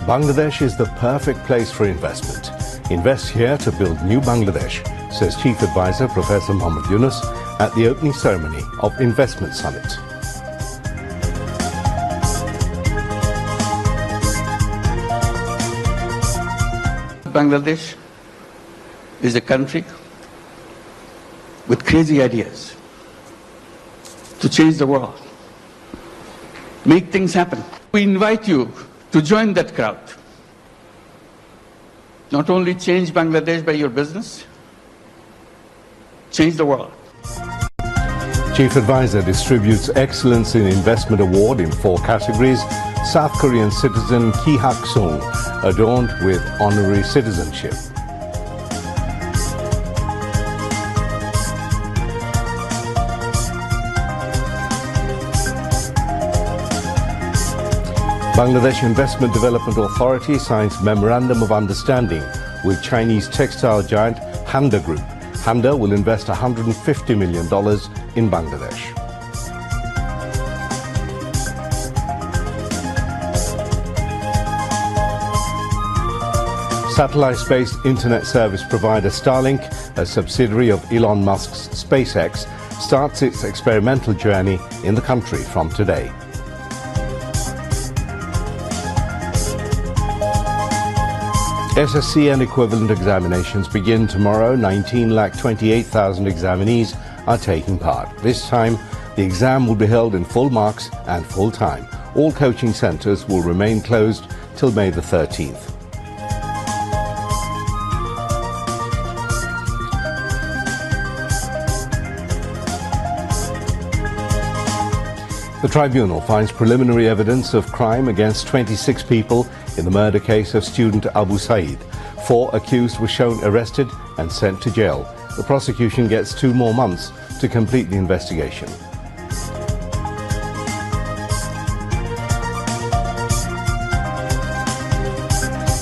Bangladesh is the perfect place for investment. Invest here to build new Bangladesh, says Chief Advisor Professor Mohammed Yunus at the opening ceremony of Investment Summit. Bangladesh is a country with crazy ideas to change the world, make things happen. We invite you to join that crowd. Not only change Bangladesh by your business, change the world. Chief Advisor distributes Excellence in Investment Award in 4 categories. South Korean citizen Ki Hak-sung, adorned with honorary citizenship. Bangladesh Investment Development Authority signs Memorandum of Understanding with Chinese textile giant Handa Group. Handa will invest $150 million in Bangladesh. Satellite-based internet service provider Starlink, a subsidiary of Elon Musk's SpaceX, starts its experimental journey in the country from today. SSC and equivalent examinations begin tomorrow. 19,28,000 examinees are taking part. This time, the exam will be held in full marks and full time. All coaching centres will remain closed till May the 13th. The tribunal finds preliminary evidence of crime against 26 people in the murder case of student Abu Saeed. 4 accused were shown arrested and sent to jail. The prosecution gets 2 more months to complete the investigation.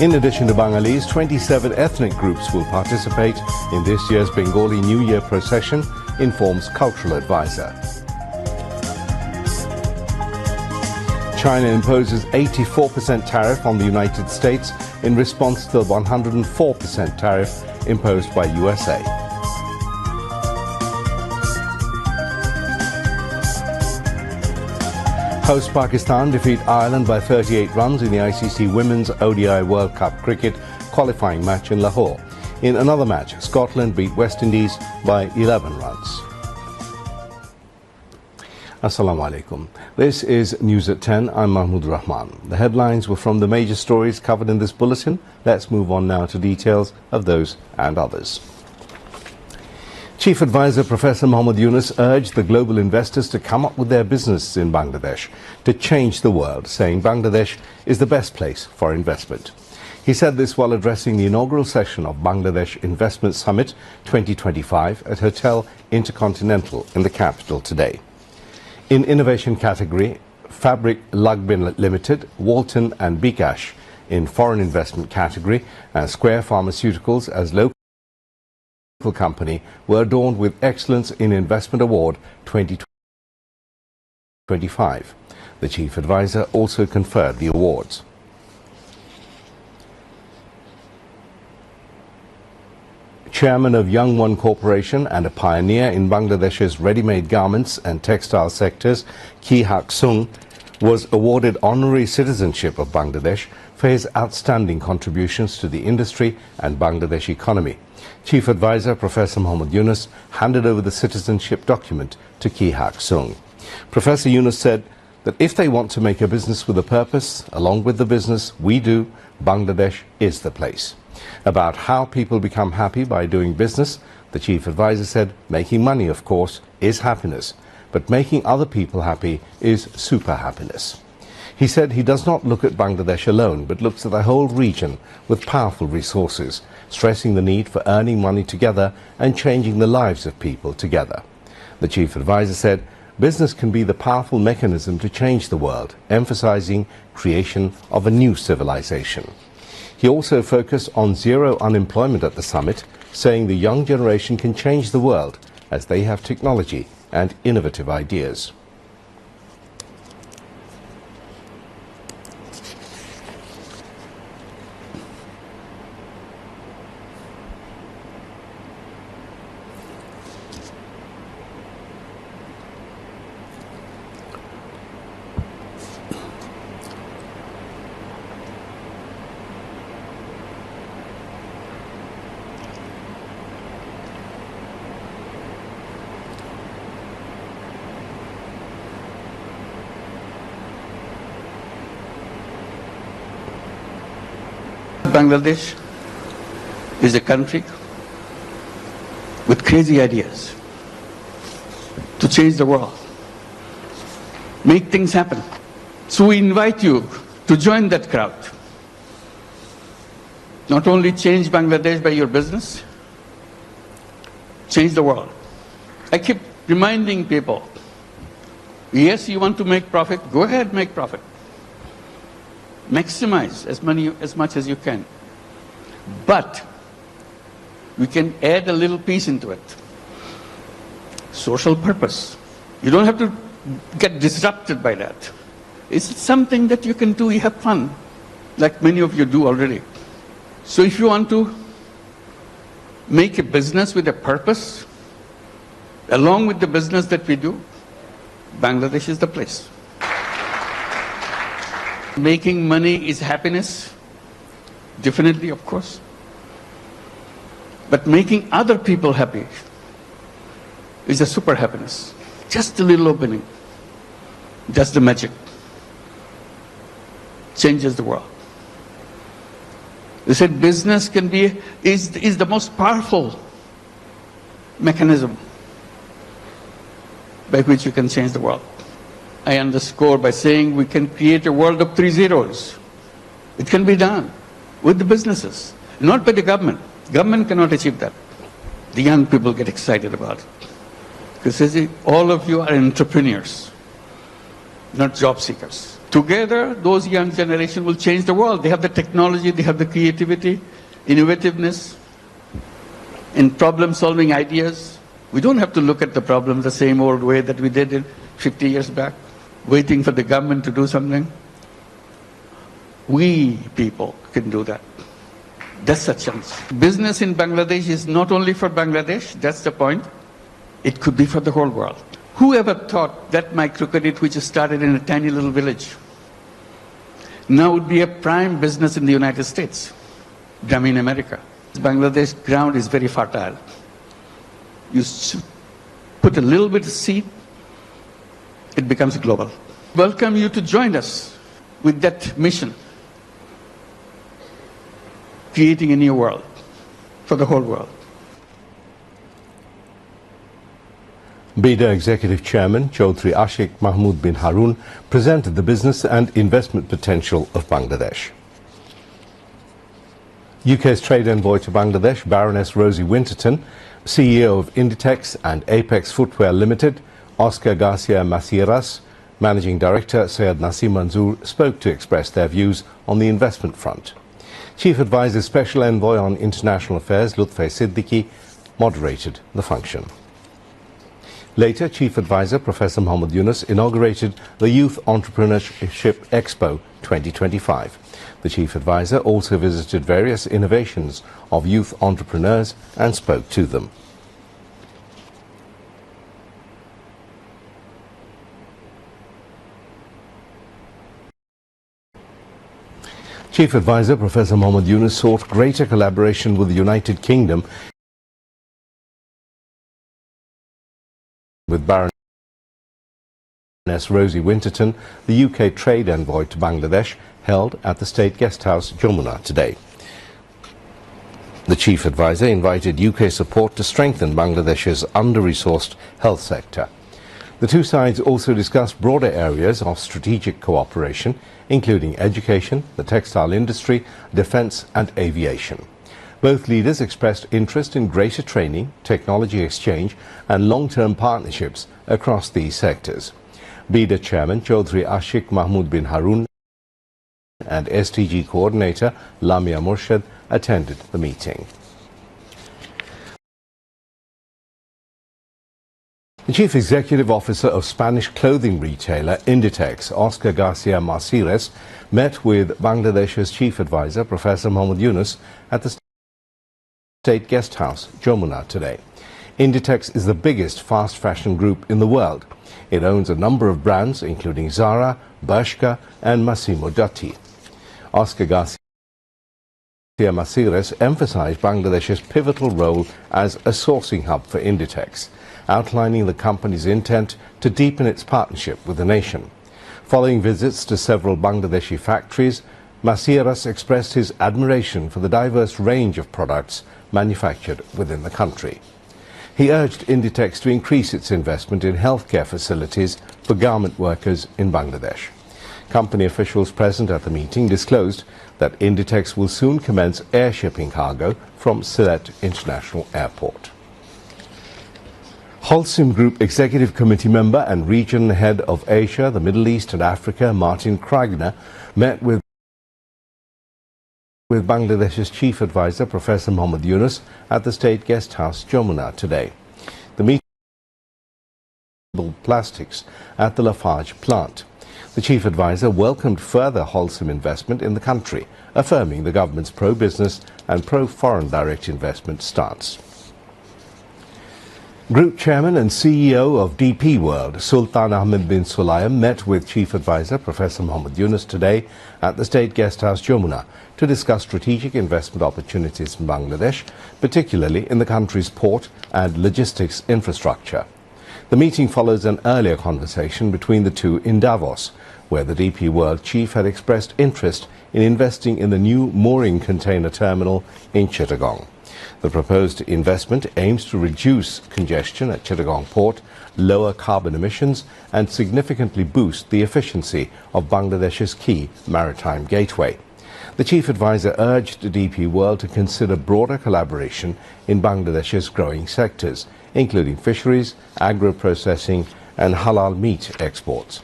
In addition to Bengalis, 27 ethnic groups will participate in this year's Bengali New Year procession, informs cultural advisor. China imposes 84% tariff on the United States in response to the 104% tariff imposed by USA. Host Pakistan defeat Ireland by 38 runs in the ICC Women's ODI World Cup cricket qualifying match in Lahore. In another match, Scotland beat West Indies by 11 runs. Assalamu alaikum. This is News at 10. I'm Mahmoud Rahman. The headlines were from the major stories covered in this bulletin. Let's move on now to details of those and others. Chief Advisor Professor Mohammed Yunus urged the global investors to come up with their business in Bangladesh to change the world, saying Bangladesh is the best place for investment. He said this while addressing the inaugural session of Bangladesh Investment Summit 2025 at Hotel Intercontinental in the capital today. In innovation category, Fabric Lugbin Limited, Walton and Bikash in foreign investment category, and Square Pharmaceuticals as local company were adorned with Excellence in Investment Award 2025. The Chief Advisor also conferred the awards. Chairman of Young One Corporation and a pioneer in Bangladesh's ready-made garments and textile sectors, Ki Hak-sung, was awarded honorary citizenship of Bangladesh for his outstanding contributions to the industry and Bangladesh economy. Chief Advisor Professor Mohammed Yunus handed over the citizenship document to Ki Hak-sung. Professor Yunus said that if they want to make a business with a purpose, along with the business we do, Bangladesh is the place. About how people become happy by doing business, the Chief Advisor said making money, of course, is happiness, but making other people happy is super happiness. He said he does not look at Bangladesh alone, but looks at the whole region with powerful resources, stressing the need for earning money together and changing the lives of people together. The Chief Advisor said business can be the powerful mechanism to change the world, emphasizing creation of a new civilization. He also focused on zero unemployment at the summit, saying the young generation can change the world as they have technology and innovative ideas. Bangladesh is a country with crazy ideas to change the world, make things happen. So we invite you to join that crowd. Not only change Bangladesh by your business, change the world. I keep reminding people, yes, you want to make profit, go ahead, make profit. Maximize as much as you can. But we can add a little piece into it. Social purpose. You don't have to get disrupted by that. It's something that you can do, you have fun, like many of you do already. So if you want to make a business with a purpose, along with the business that we do, Bangladesh is the place. Making money is happiness, definitely, of course. But making other people happy is a super happiness. Just a little opening. That's the magic. Changes the world. They said business is the most powerful mechanism by which you can change the world. I underscore by saying we can create a world of 3 zeros. It can be done with the businesses, not by the government. Government cannot achieve that. The young people get excited about it. Because all of you are entrepreneurs, not job seekers. Together, those young generation will change the world. They have the technology, they have the creativity, innovativeness, and problem-solving ideas. We don't have to look at the problem the same old way that we did it 50 years back, waiting for the government to do something. We people can do that. That's a chance. Business in Bangladesh is not only for Bangladesh, that's the point. It could be for the whole world. Who ever thought that microcredit, which started in a tiny little village, now would be a prime business in the United States, in America? Bangladesh ground is very fertile. You put a little bit of seed, it becomes global. Welcome you to join us with that mission, creating a new world for the whole world. BIDA Executive Chairman Chaudhry Ashik Mahmood bin Harun presented the business and investment potential of Bangladesh. UK's trade envoy to Bangladesh, Baroness Rosie Winterton, CEO of Inditex and Apex Footwear Limited, Oscar Garcia Macieras, Managing Director Syed Nasim Manzoor spoke to express their views on the investment front. Chief Advisor Special Envoy on International Affairs Lutfi Siddiqui moderated the function. Later, Chief Advisor Professor Mohammed Yunus inaugurated the Youth Entrepreneurship Expo 2025. The Chief Advisor also visited various innovations of youth entrepreneurs and spoke to them. Chief Advisor Professor Mohammed Yunus sought greater collaboration with the United Kingdom with Baroness Rosie Winterton, the UK trade envoy to Bangladesh, held at the State Guest House, Jamuna today. The Chief Advisor invited UK support to strengthen Bangladesh's under-resourced health sector. The two sides also discussed broader areas of strategic cooperation, including education, the textile industry, defence and aviation. Both leaders expressed interest in greater training, technology exchange and long-term partnerships across these sectors. BIDA Chairman Chaudhry Ashik Mahmood bin Harun and SDG Coordinator Lamia Murshid attended the meeting. The Chief Executive Officer of Spanish clothing retailer Inditex, Oscar Garcia Macieras, met with Bangladesh's Chief Advisor Professor Mohammed Yunus at the State Guest House, Jamuna today. Inditex is the biggest fast fashion group in the world. It owns a number of brands including Zara, Bershka and Massimo Dutti. Oscar Garcia Macieras emphasized Bangladesh's pivotal role as a sourcing hub for Inditex, outlining the company's intent to deepen its partnership with the nation. Following visits to several Bangladeshi factories, Masiras expressed his admiration for the diverse range of products manufactured within the country. He urged Inditex to increase its investment in healthcare facilities for garment workers in Bangladesh. Company officials present at the meeting disclosed that Inditex will soon commence air shipping cargo from Sylhet International Airport. Holcim Group Executive Committee member and region head of Asia, the Middle East and Africa, Martin Kragner, met with Bangladesh's chief advisor, Professor Mohammed Yunus, at the State Guest House, Jamuna, today. The meeting plastics at the Lafarge plant. The chief advisor welcomed further Holcim investment in the country, affirming the government's pro-business and pro-foreign direct investment stance. Group Chairman and CEO of DP World, Sultan Ahmed bin Sulayem, met with Chief Advisor Professor Mohammed Yunus today at the State Guest House, Jamuna, to discuss strategic investment opportunities in Bangladesh, particularly in the country's port and logistics infrastructure. The meeting follows an earlier conversation between the two in Davos, where the DP World chief had expressed interest in investing in the new mooring container terminal in Chittagong. The proposed investment aims to reduce congestion at Chittagong port, lower carbon emissions and significantly boost the efficiency of Bangladesh's key maritime gateway. The chief advisor urged DP World to consider broader collaboration in Bangladesh's growing sectors, including fisheries, agro-processing and halal meat exports.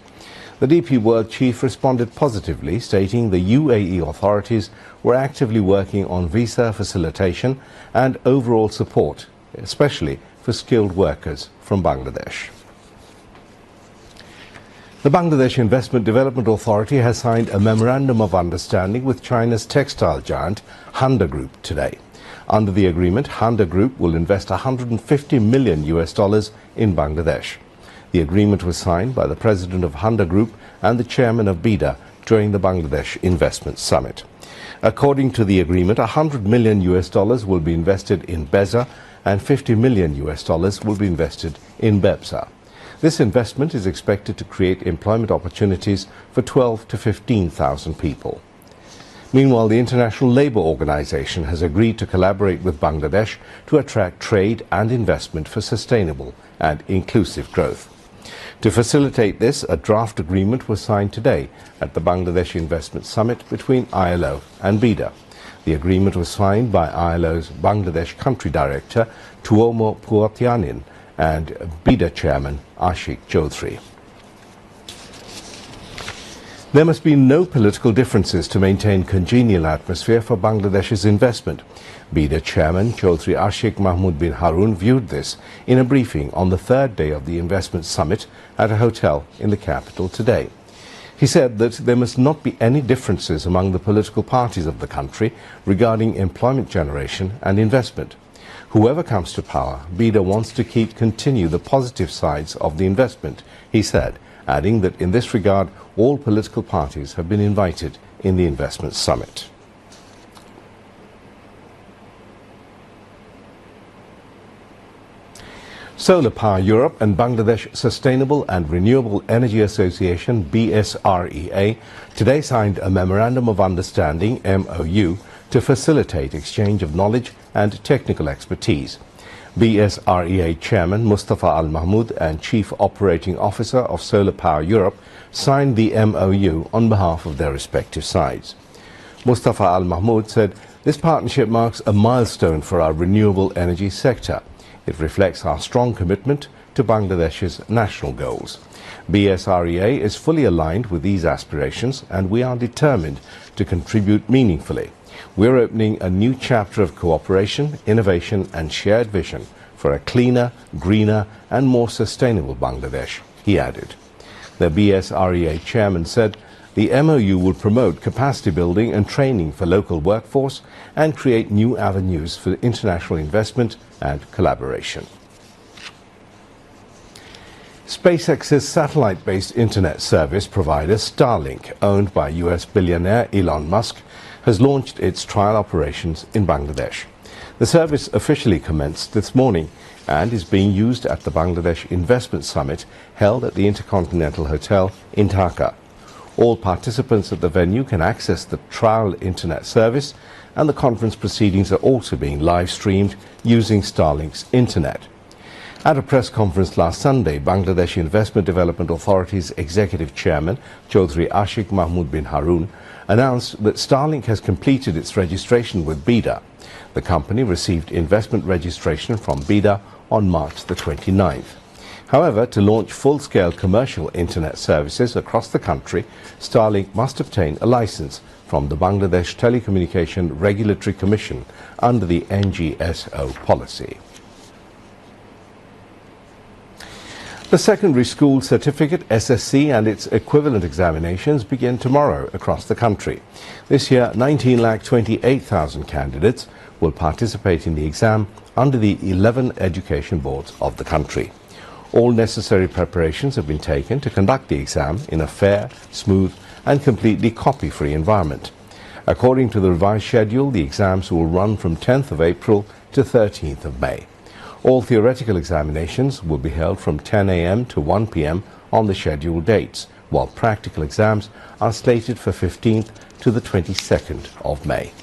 The DP World chief responded positively, stating the UAE authorities were actively working on visa facilitation and overall support, especially for skilled workers from Bangladesh. The Bangladesh Investment Development Authority has signed a memorandum of understanding with China's textile giant Handa Group today. Under the agreement, Handa Group will invest $150 million in Bangladesh. The agreement was signed by the president of Handa Group and the chairman of BIDA during the Bangladesh Investment Summit. According to the agreement, $100 million will be invested in BEZA and $50 million will be invested in BEPSA. This investment is expected to create employment opportunities for 12,000 to 15,000 people. Meanwhile, the International Labour Organization has agreed to collaborate with Bangladesh to attract trade and investment for sustainable and inclusive growth. To facilitate this, a draft agreement was signed today at the Bangladesh Investment Summit between ILO and BIDA. The agreement was signed by ILO's Bangladesh Country Director, Tuomo Puatianin, and BIDA Chairman, Ashik Chaudhry. There must be no political differences to maintain congenial atmosphere for Bangladesh's investment. BIDA Chairman Chaudhry Ashik Mahmood bin Harun viewed this in a briefing on the third day of the investment summit at a hotel in the capital today. He said that there must not be any differences among the political parties of the country regarding employment generation and investment. Whoever comes to power, BIDA wants to continue the positive sides of the investment, he said, adding that in this regard all political parties have been invited in the investment summit. Solar Power Europe and Bangladesh Sustainable and Renewable Energy Association (BSREA) today signed a Memorandum of Understanding (MOU) to facilitate exchange of knowledge and technical expertise. BSREA Chairman Mustafa Al-Mahmoud and Chief Operating Officer of Solar Power Europe signed the MOU on behalf of their respective sides. Mustafa Al-Mahmoud said, "This partnership marks a milestone for our renewable energy sector. It reflects our strong commitment to Bangladesh's national goals. BSREA is fully aligned with these aspirations and we are determined to contribute meaningfully. We're opening a new chapter of cooperation, innovation and shared vision for a cleaner, greener and more sustainable Bangladesh," he added. The BSREA chairman said the MOU will promote capacity building and training for local workforce and create new avenues for international investment and collaboration. SpaceX's satellite-based internet service provider Starlink, owned by US billionaire Elon Musk, has launched its trial operations in Bangladesh. The service officially commenced this morning and is being used at the Bangladesh Investment Summit held at the Intercontinental Hotel in Dhaka. All participants at the venue can access the trial internet service, and the conference proceedings are also being live streamed using Starlink's internet. At a press conference last Sunday, Bangladesh Investment Development Authority's Executive Chairman, Chaudhry Ashik Mahmood bin Harun, announced that Starlink has completed its registration with BIDA. The company received investment registration from BIDA on March the 29th. However, to launch full-scale commercial internet services across the country, Starlink must obtain a license from the Bangladesh Telecommunication Regulatory Commission under the NGSO policy. The secondary school certificate SSC and its equivalent examinations begin tomorrow across the country. This year, 19,28,000 candidates will participate in the exam under the 11 education boards of the country. All necessary preparations have been taken to conduct the exam in a fair, smooth and completely copy-free environment. According to the revised schedule, the exams will run from 10th of April to 13th of May. All theoretical examinations will be held from 10 a.m. to 1 p.m. on the scheduled dates, while practical exams are slated for 15th to the 22nd of May.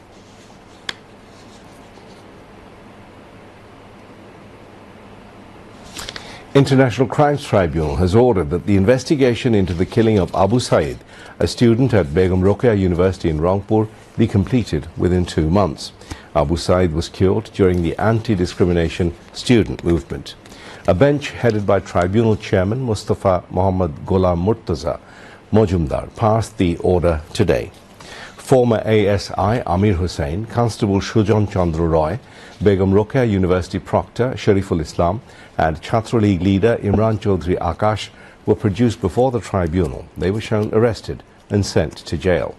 International Crimes Tribunal has ordered that the investigation into the killing of Abu Said, a student at Begum Rokeya University in Rangpur, be completed within 2 months. Abu Said was killed during the anti-discrimination student movement. A bench headed by Tribunal Chairman Mustafa Mohammad Ghulam Murtaza Mojumdar passed the order today. Former ASI Amir Hussain, Constable Shujan Chandra Roy, Begum Rokeya University proctor Shariful Islam and Chhatra League leader Imran Chaudhry Akash were produced before the tribunal. They were shown arrested and sent to jail.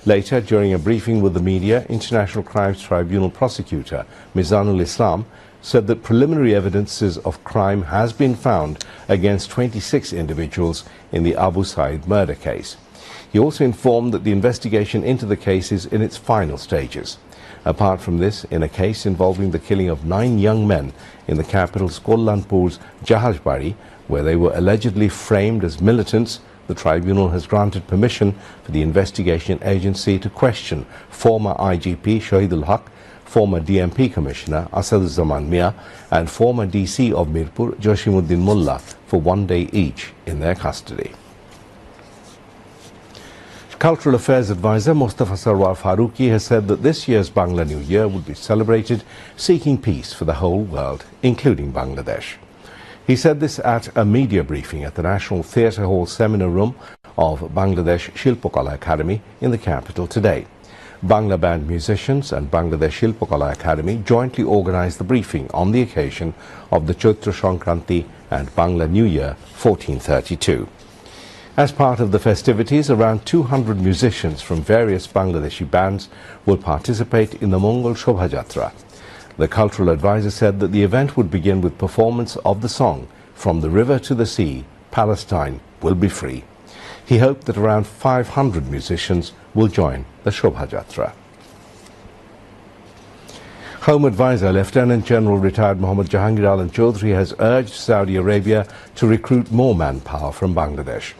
Later, during a briefing with the media, International Crimes Tribunal prosecutor Mizanul Islam said that preliminary evidences of crime has been found against 26 individuals in the Abu Said murder case. He also informed that the investigation into the case is in its final stages. Apart from this, in a case involving the killing of 9 young men in the capital's Kollanpur's Jahajbari, where they were allegedly framed as militants, the tribunal has granted permission for the investigation agency to question former IGP Shahidul Haq, former DMP Commissioner Asaduzzaman Mia and former DC of Mirpur Joshimuddin Mullah for 1 day each in their custody. Cultural Affairs Advisor Mustafa Sarwar Farooqi has said that this year's Bangla New Year would be celebrated seeking peace for the whole world, including Bangladesh. He said this at a media briefing at the National Theatre Hall Seminar Room of Bangladesh Shilpokala Academy in the capital today. Bangla band musicians and Bangladesh Shilpokala Academy jointly organized the briefing on the occasion of the Chaitra Sankranti and Bangla New Year 1432. As part of the festivities, around 200 musicians from various Bangladeshi bands will participate in the Mongol Shobhajatra. The cultural advisor said that the event would begin with performance of the song From the River to the Sea, Palestine Will Be Free. He hoped that around 500 musicians will join the Shobhajatra. Home Advisor Lieutenant General retired Mohammad Jahangir Alam Chaudhry has urged Saudi Arabia to recruit more manpower from Bangladesh.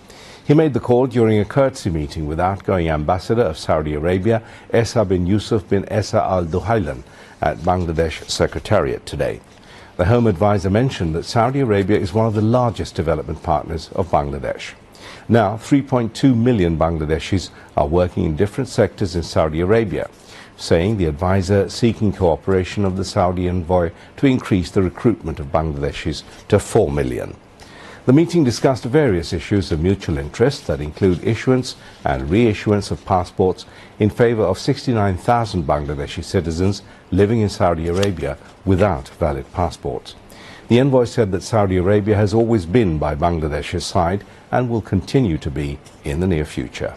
He made the call during a courtesy meeting with outgoing Ambassador of Saudi Arabia, Essa bin Yusuf bin Essa Al Duhailan, at Bangladesh Secretariat today. The Home Advisor mentioned that Saudi Arabia is one of the largest development partners of Bangladesh. Now, 3.2 million Bangladeshis are working in different sectors in Saudi Arabia, saying the advisor seeking cooperation of the Saudi envoy to increase the recruitment of Bangladeshis to 4 million. The meeting discussed various issues of mutual interest that include issuance and reissuance of passports in favor of 69,000 Bangladeshi citizens living in Saudi Arabia without valid passports. The envoy said that Saudi Arabia has always been by Bangladesh's side and will continue to be in the near future.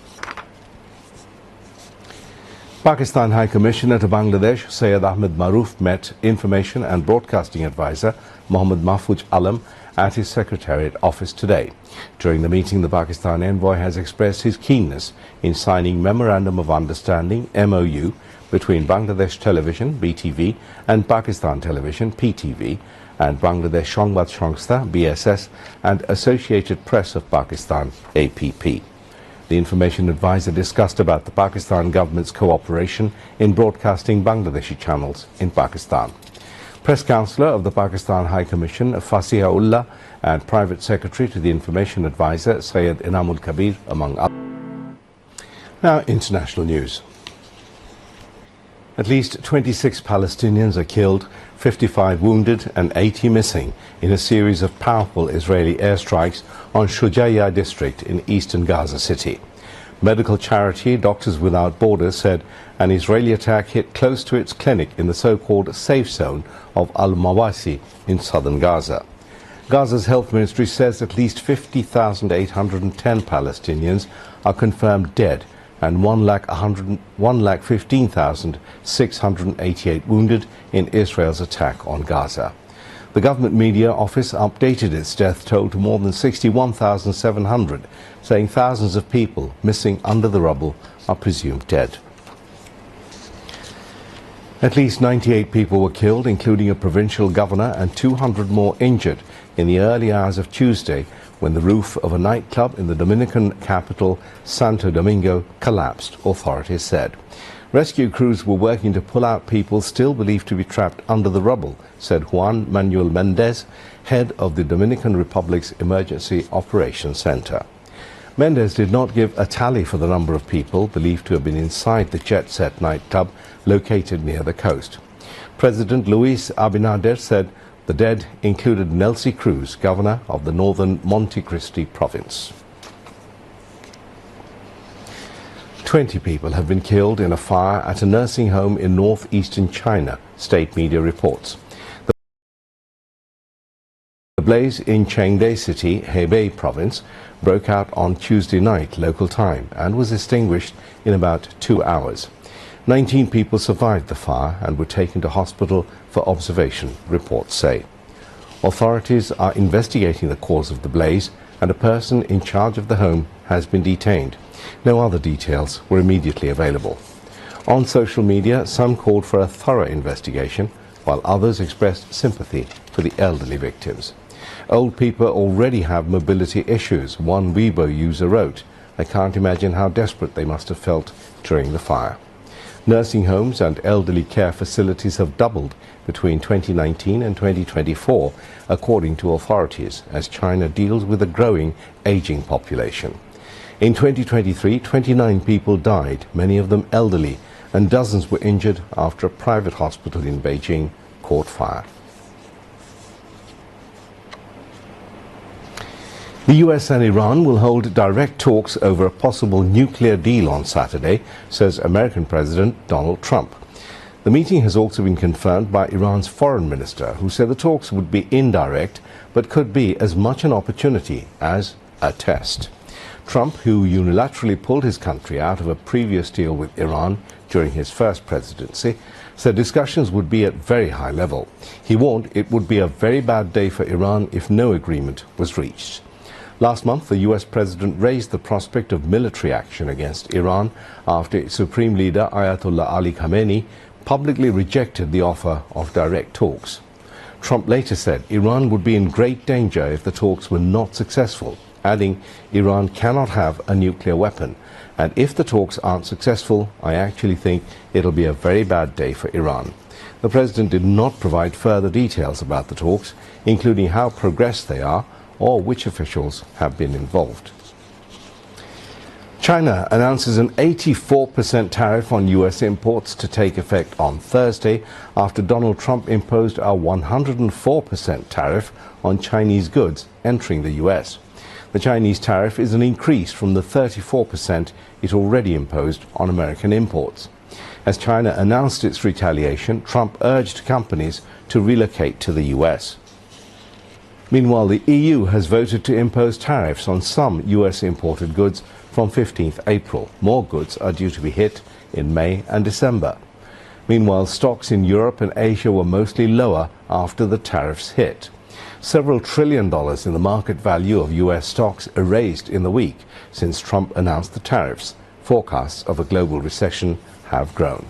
Pakistan High Commissioner to Bangladesh, Syed Ahmed Maroof, met Information and Broadcasting Advisor Mohammad Mahfouz Alam at his Secretariat office today. During the meeting, the Pakistan envoy has expressed his keenness in signing Memorandum of Understanding, MOU, between Bangladesh Television, BTV, and Pakistan Television, PTV, and Bangladesh Shongbad Shongstha, BSS, and Associated Press of Pakistan, APP. The information advisor discussed about the Pakistan government's cooperation in broadcasting Bangladeshi channels in Pakistan. Press Councillor of the Pakistan High Commission, Fasiha Ullah, and Private Secretary to the Information Advisor, Syed Inamul Kabir, among others. Now, international news. At least 26 Palestinians are killed, 55 wounded and 80 missing in a series of powerful Israeli airstrikes on Shujaiya district in eastern Gaza City. Medical charity Doctors Without Borders said an Israeli attack hit close to its clinic in the so-called safe zone of Al-Mawasi in southern Gaza. Gaza's health ministry says at least 50,810 Palestinians are confirmed dead and 1,15,688 wounded in Israel's attack on Gaza. The government media office updated its death toll to more than 61,700, saying thousands of people missing under the rubble are presumed dead. At least 98 people were killed, including a provincial governor, and 200 more injured in the early hours of Tuesday when the roof of a nightclub in the Dominican capital, Santo Domingo, collapsed, authorities said. Rescue crews were working to pull out people still believed to be trapped under the rubble, said Juan Manuel Mendez, head of the Dominican Republic's Emergency Operations Center. Mendez did not give a tally for the number of people believed to have been inside the Jet Set nightclub located near the coast. President Luis Abinader said the dead included Nelcy Cruz, governor of the northern Montecristi province. 20 people have been killed in a fire at a nursing home in northeastern China, state media reports. The blaze in Chengde City, Hebei province, broke out on Tuesday night local time and was extinguished in about 2 hours. 19 people survived the fire and were taken to hospital for observation, reports say. Authorities are investigating the cause of the blaze, and a person in charge of the home has been detained. No other details were immediately available. On social media, some called for a thorough investigation, while others expressed sympathy for the elderly victims. Old people already have mobility issues, one Weibo user wrote. I can't imagine how desperate they must have felt during the fire. Nursing homes and elderly care facilities have doubled between 2019 and 2024, according to authorities, as China deals with a growing aging population. In 2023, 29 people died, many of them elderly, and dozens were injured after a private hospital in Beijing caught fire. The US and Iran will hold direct talks over a possible nuclear deal on Saturday, says American President Donald Trump. The meeting has also been confirmed by Iran's foreign minister, who said the talks would be indirect but could be as much an opportunity as a test. Trump, who unilaterally pulled his country out of a previous deal with Iran during his first presidency, said discussions would be at very high level. He warned it would be a very bad day for Iran if no agreement was reached. Last month, the US president raised the prospect of military action against Iran after its supreme leader Ayatollah Ali Khamenei publicly rejected the offer of direct talks. Trump later said Iran would be in great danger if the talks were not successful, adding Iran cannot have a nuclear weapon, and if the talks aren't successful, I actually think it'll be a very bad day for Iran. The president did not provide further details about the talks, including how progressed they are or which officials have been involved. China announces an 84% tariff on US imports to take effect on Thursday after Donald Trump imposed a 104% tariff on Chinese goods entering the US. The Chinese tariff is an increase from the 34% it already imposed on American imports. As China announced its retaliation, Trump urged companies to relocate to the US. Meanwhile, the EU has voted to impose tariffs on some US imported goods from 15th April. More goods are due to be hit in May and December. Meanwhile, stocks in Europe and Asia were mostly lower after the tariffs hit. Several $1 trillion in the market value of US stocks erased in the week since Trump announced the tariffs. Forecasts of a global recession have grown.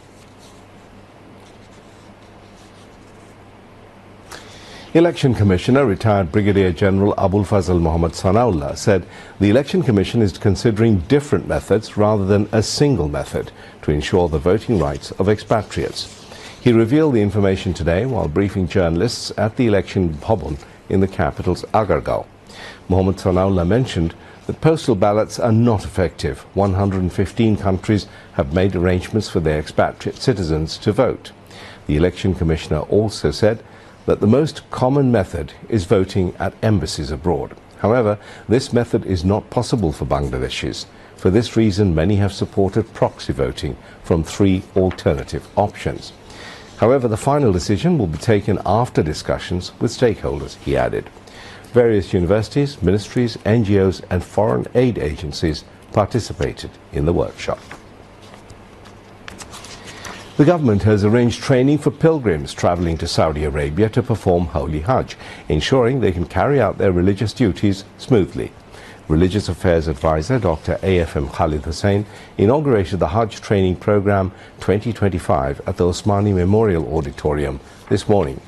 Election Commissioner, retired Brigadier General Abul Fazl Mohammad Sanaullah, said the Election Commission is considering different methods rather than a single method to ensure the voting rights of expatriates. He revealed the information today while briefing journalists at the election bhavan in the capital's Agargaon. Mohammad Sanaullah mentioned that postal ballots are not effective. 115 countries have made arrangements for their expatriate citizens to vote. The Election Commissioner also said that the most common method is voting at embassies abroad. However, this method is not possible for Bangladeshis. For this reason, many have supported proxy voting from 3 alternative options. However, the final decision will be taken after discussions with stakeholders, he added. Various universities, ministries, NGOs and foreign aid agencies participated in the workshop. The government has arranged training for pilgrims travelling to Saudi Arabia to perform Holy Hajj, ensuring they can carry out their religious duties smoothly. Religious Affairs Advisor Dr. AFM Khalid Hussain inaugurated the Hajj Training Programme 2025 at the Osmani Memorial Auditorium this morning.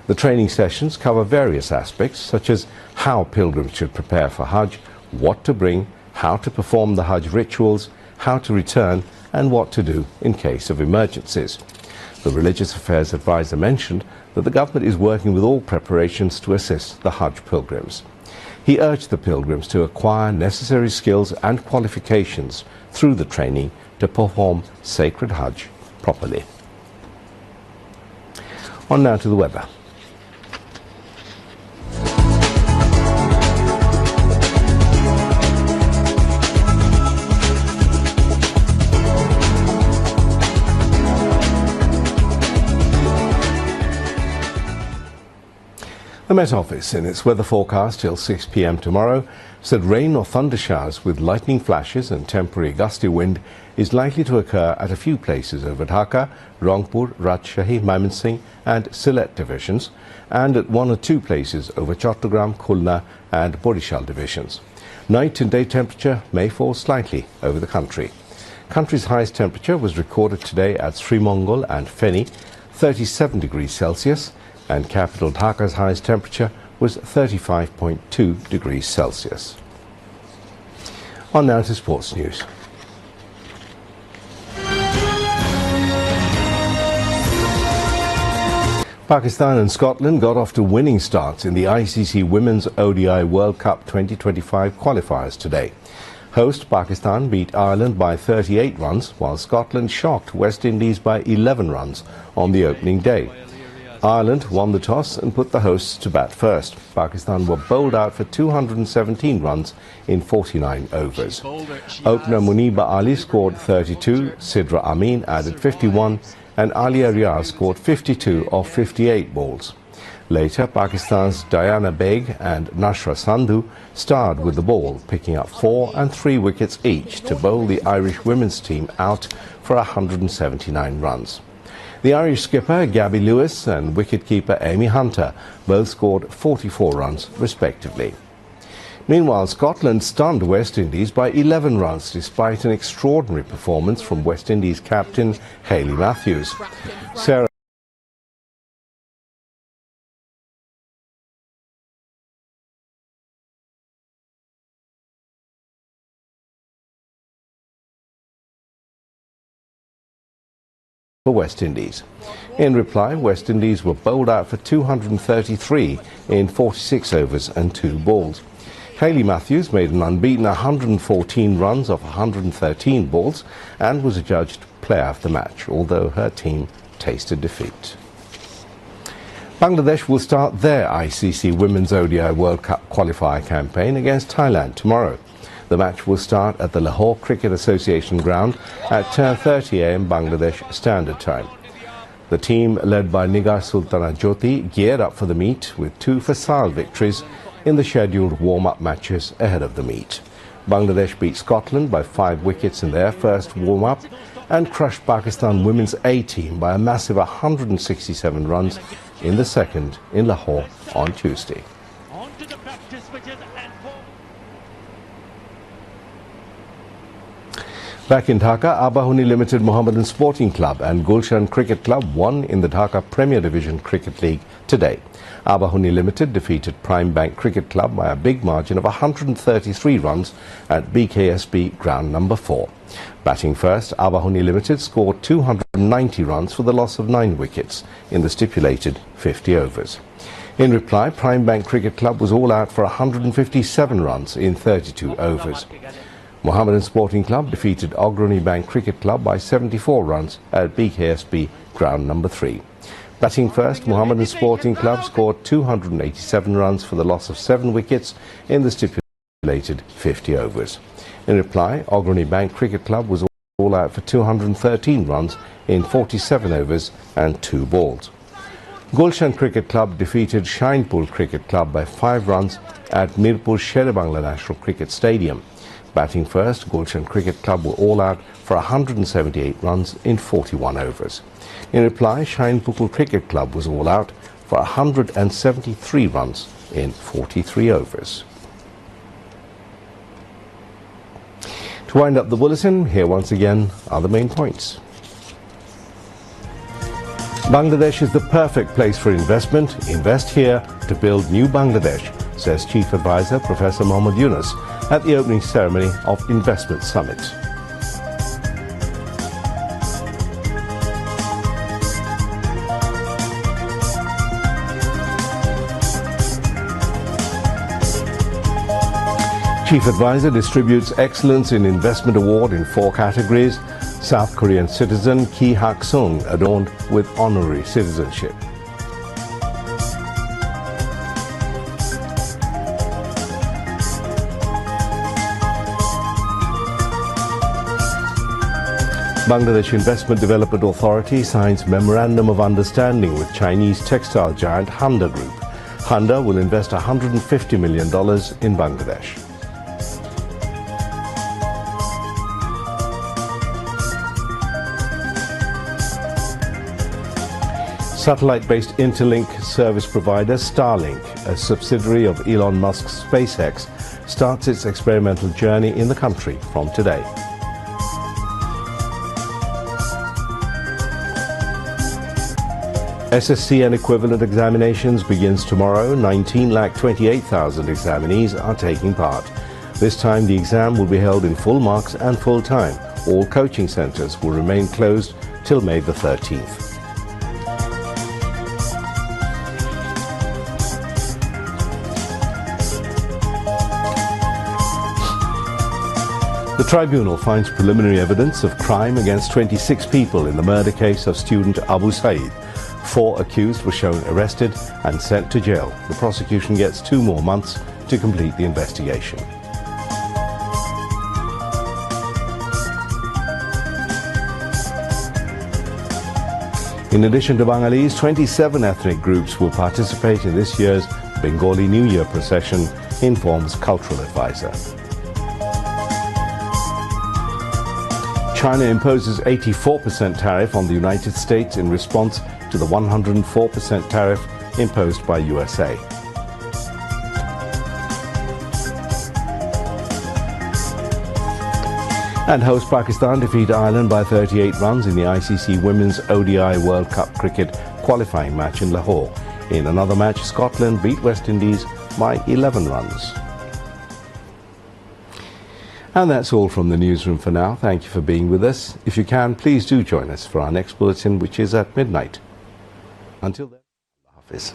The training sessions cover various aspects such as how pilgrims should prepare for Hajj, what to bring, how to perform the Hajj rituals, how to return and what to do in case of emergencies. The Religious Affairs Advisor mentioned that the government is working with all preparations to assist the Hajj pilgrims. He urged the pilgrims to acquire necessary skills and qualifications through the training to perform sacred Hajj properly. On now to the weather. The Met Office, in its weather forecast till 6 p.m. tomorrow, said rain or thunder showers with lightning flashes and temporary gusty wind is likely to occur at a few places over Dhaka, Rangpur, Rajshahi, Mymensingh and Sylhet divisions, and at 1 or 2 places over Chattogram, Khulna and Borishal divisions. Night and day temperature may fall slightly over the country. Country's highest temperature was recorded today at Srimongol and Feni, 37 degrees Celsius, and capital Dhaka's highest temperature was 35.2 degrees Celsius. On now to sports news. Pakistan and Scotland got off to winning starts in the ICC Women's ODI World Cup 2025 qualifiers today. Host Pakistan beat Ireland by 38 runs, while Scotland shocked West Indies by 11 runs on the opening day. Ireland won the toss and put the hosts to bat first. Pakistan were bowled out for 217 runs in 49 overs. Opener Muniba Ali scored 32, Sidra Amin added 51 and Alia Riaz scored 52 off 58 balls. Later, Pakistan's Diana Beg and Nashra Sandhu starred with the ball, picking up 4 and 3 wickets each to bowl the Irish women's team out for 179 runs. The Irish skipper Gabby Lewis and wicketkeeper Amy Hunter both scored 44 runs respectively. Meanwhile, Scotland stunned West Indies by 11 runs despite an extraordinary performance from West Indies captain Hayley Matthews. Sarah for West Indies. In reply, West Indies were bowled out for 233 in 46 overs and 2 balls. Hayley Matthews made an unbeaten 114 runs off 113 balls and was adjudged player of the match, although her team tasted defeat. Bangladesh will start their ICC Women's ODI World Cup qualifier campaign against Thailand tomorrow. The match will start at the Lahore Cricket Association ground at 10:30 a.m. Bangladesh Standard Time. The team, led by Nigar Sultana Jyoti, geared up for the meet with 2 facile victories in the scheduled warm-up matches ahead of the meet. Bangladesh beat Scotland by 5 wickets in their first warm-up and crushed Pakistan women's A team by a massive 167 runs in the second in Lahore on Tuesday. Back in Dhaka, Abahuni Limited Mohammedan Sporting Club and Gulshan Cricket Club won in the Dhaka Premier Division Cricket League today. Abahuni Limited defeated Prime Bank Cricket Club by a big margin of 133 runs at BKSB ground number 4. Batting first, Abahuni Limited scored 290 runs for the loss of 9 wickets in the stipulated 50 overs. In reply, Prime Bank Cricket Club was all out for 157 runs in 32 overs. Mohammedan Sporting Club defeated Ogroni Bank Cricket Club by 74 runs at BKSB ground number 3. Batting first, Mohammedan Sporting Club scored 287 runs for the loss of 7 wickets in the stipulated 50 overs. In reply, Ogroni Bank Cricket Club was all out for 213 runs in 47 overs and 2 balls. Gulshan Cricket Club defeated Shinepur Cricket Club by 5 runs at Mirpur Sher-e-Bangla National Cricket Stadium. Batting first, Gulshan Cricket Club were all out for 178 runs in 41 overs. In reply, Shinepur Cricket Club was all out for 173 runs in 43 overs. To wind up the bulletin, here once again are the main points. Bangladesh is the perfect place for investment. Invest here to build new Bangladesh, says Chief Advisor Professor Mohammad Yunus at the opening ceremony of Investment Summit. Chief Advisor distributes Excellence in Investment Award in 4 categories. South Korean citizen Ki Hak-sung adorned with honorary citizenship. Bangladesh Investment Development Authority signs Memorandum of Understanding with Chinese textile giant Handa Group. Handa will invest $150 million in Bangladesh. Satellite-based interlink service provider Starlink, a subsidiary of Elon Musk's SpaceX, starts its experimental journey in the country from today. SSC and equivalent examinations begins tomorrow. 19,28,000 examinees are taking part. This time the exam will be held in full marks and full time. All coaching centres will remain closed till May the 13th. The tribunal finds preliminary evidence of crime against 26 people in the murder case of student Abu Saeed. 4 accused were shown arrested and sent to jail. The prosecution gets 2 more months to complete the investigation. In addition to Bengalis, 27 ethnic groups will participate in this year's Bengali New Year procession, informs cultural advisor. China imposes 84% tariff on the United States in response to the 104% tariff imposed by USA. And host Pakistan defeat Ireland by 38 runs in the ICC Women's ODI World Cup Cricket qualifying match in Lahore. In another match, Scotland beat West Indies by 11 runs. And that's all from the newsroom for now. Thank you for being with us. If you can, please do join us for our next bulletin, which is at midnight. Until then, Allah Hafiz.